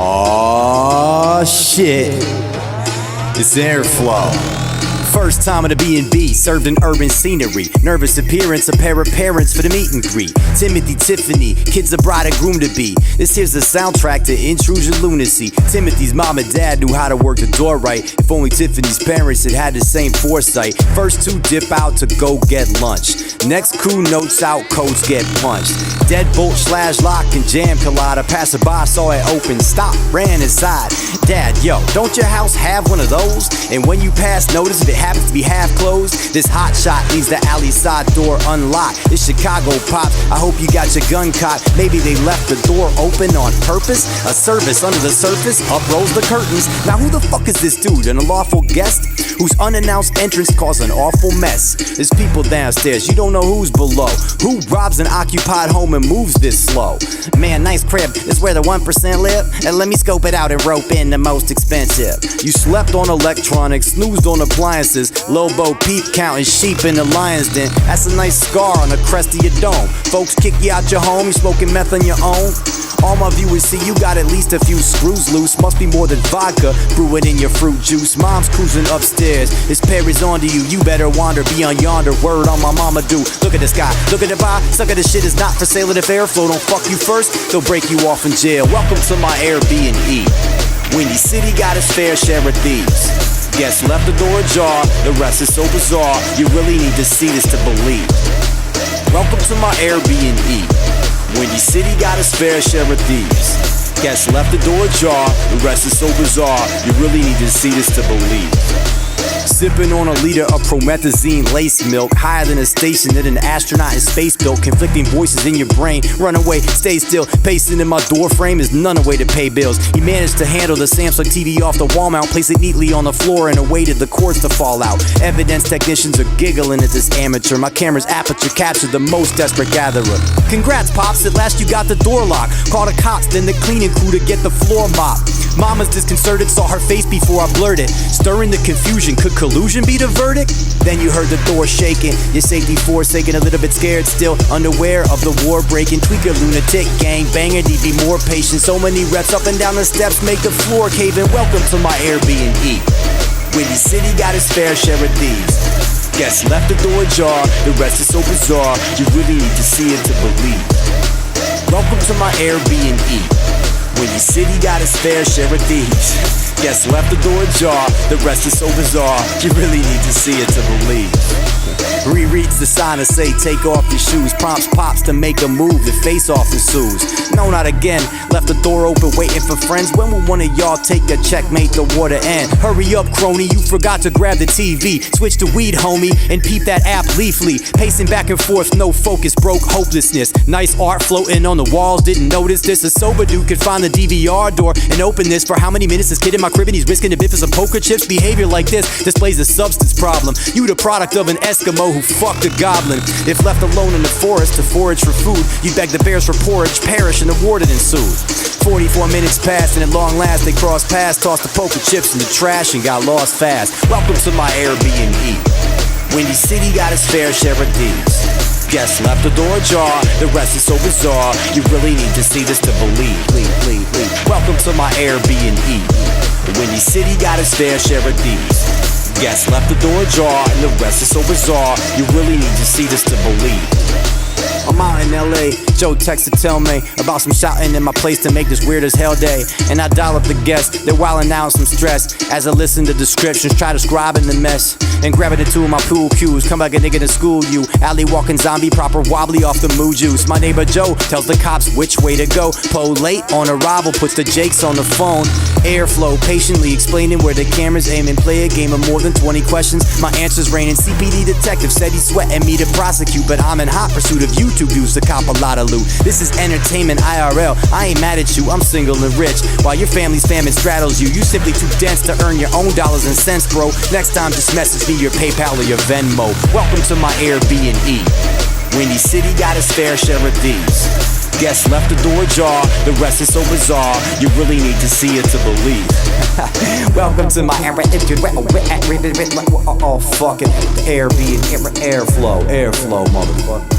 Oh shit, it's airflow. First time at a B&B, served in urban scenery. Nervous appearance, a pair of parents for the meet and greet. Timothy, Tiffany, kids a bride and groom to be. This here's the soundtrack to Intrusion Lunacy. Timothy's mom and dad knew how to work the door right. If only Tiffany's parents had the same foresight. First two dip out to go get lunch. Next crew notes out, codes get punched. Deadbolt / lock and jam collider. Passerby saw it open, stopped, ran inside. Dad, yo, don't your house have one of those? And when you pass notice if it happens to be half closed, this hot shot leaves the alley side door unlocked. It's Chicago pops, I hope you got your gun cocked. Maybe they left the door open on purpose. A service under the surface, up rolls the curtains. Now who the fuck is this dude, an unlawful guest? Whose unannounced entrance caused an awful mess. There's people downstairs, you don't know who's below. Who robs an occupied home and moves this slow? Man, nice crib, is where the 1% live? And let me scope it out and rope in the most expensive. You slept on electronics, snoozed on appliances. Lobo peep counting sheep in the lion's den. That's a nice scar on the crest of your dome. Folks kick you out your home, you smoking meth on your own. All my viewers see you got at least a few screws loose. Must be more than vodka brewing in your fruit juice. Mom's cruising upstairs, this pair is onto you. You better wander beyond yonder, word on my mama do. Look at this guy, look at the vibe. Sucker, this shit is not for sale. And if airflow don't fuck you first, they'll break you off in jail. Welcome to my AirBnE. Windy City got its fair share of thieves. Guests left the door ajar, the rest is so bizarre. You really need to see this to believe. Welcome to my AirBnE. Windy City got its fair share of thieves. Guests left the door ajar, the rest is so bizarre. You really need to see this to believe. Sipping on a liter of promethazine lace milk, higher than a station that an astronaut in space built. Conflicting voices in your brain, run away, stay still. Pacing in my door frame is none a way to pay bills. He managed to handle the Samsung TV off the wall mount, place it neatly on the floor and awaited the cords to fall out. Evidence technicians are giggling at this amateur. My camera's aperture captured the most desperate gatherer. Congrats, Pops, at last you got the door locked. Called the cops, then the cleaning crew to get the floor mopped. Mama's disconcerted, saw her face before I blurted. Stirring the confusion, could collusion be the verdict? Then you heard the door shaking, your safety forsaken, a little bit scared still, unaware of the war breaking. Tweaker, lunatic, gang banger, need be more patient. So many reps up and down the steps make the floor cave in. Welcome to my AirBnE. Windy City got its fair share of thieves. Guests left the door ajar, the rest is so bizarre. You really need to see it to believe. Welcome to my AirBnE. Windy City got its fair share of thieves. Guests left the door ajar, the rest is so bizarre. You really need to see it to believe. Rereads the sign to say take off your shoes. Prompts Pops to make a move, the face off ensues. No, not again, left the door open waiting for friends. When will one of y'all take a checkmate the water end? Hurry up, crony, you forgot to grab the TV. Switch to weed, homie, and peep that app Leafly. Pacing back and forth, no focus, broke hopelessness. Nice art floating on the walls, didn't notice this. A sober dude could find the DVR door and open this. For how many minutes this kid in my crib and he's risking a bit for some poker chips? Behavior like this displays a substance problem. You the product of an Eskimo who fucked a goblin. If left alone in the forest to forage for food, you beg the bears for porridge, perish, and the war that ensued. 44 minutes passed and at long last they crossed paths, tossed the poker chips in the trash and got lost fast. Welcome to my AirBnE. Windy City got its fair share of thieves. Guests left the door ajar, the rest is so bizarre. You really need to see this to believe. Welcome to my AirBnE. Windy City got its fair share of thieves. Guests left the door ajar, and the rest is so bizarre. You really need to see this to believe. I'm out in LA, Joe texted to tell me about some shouting in my place to make this weird as hell day. And I dial up the guests, they're wildin' out some stress. As I listen to descriptions, try describing the mess. And grabbing into my pool cues, come like a nigga to school you. Alley walking zombie, proper wobbly off the moo juice. My neighbor Joe tells the cops which way to go. Poe late on arrival, puts the Jakes on the phone. Airflow patiently explaining where the camera's aiming. Play a game of more than 20 questions, my answer's raining. CPD detective said he's sweating me to prosecute, but I'm in hot pursuit of YouTube views to cop a lot of loot. This is entertainment IRL, I ain't mad at you, I'm single and rich. While your family's famine straddles you, you simply too dense to earn your own dollars and cents, bro. Next time just message me your PayPal or your Venmo. Welcome to my AirBnE. Windy City got its fair share of thieves. Guests left the door ajar, the rest is so bizarre. You really need to see it to believe. Welcome to my oh fuck it, AirBnE, airflow, motherfucker.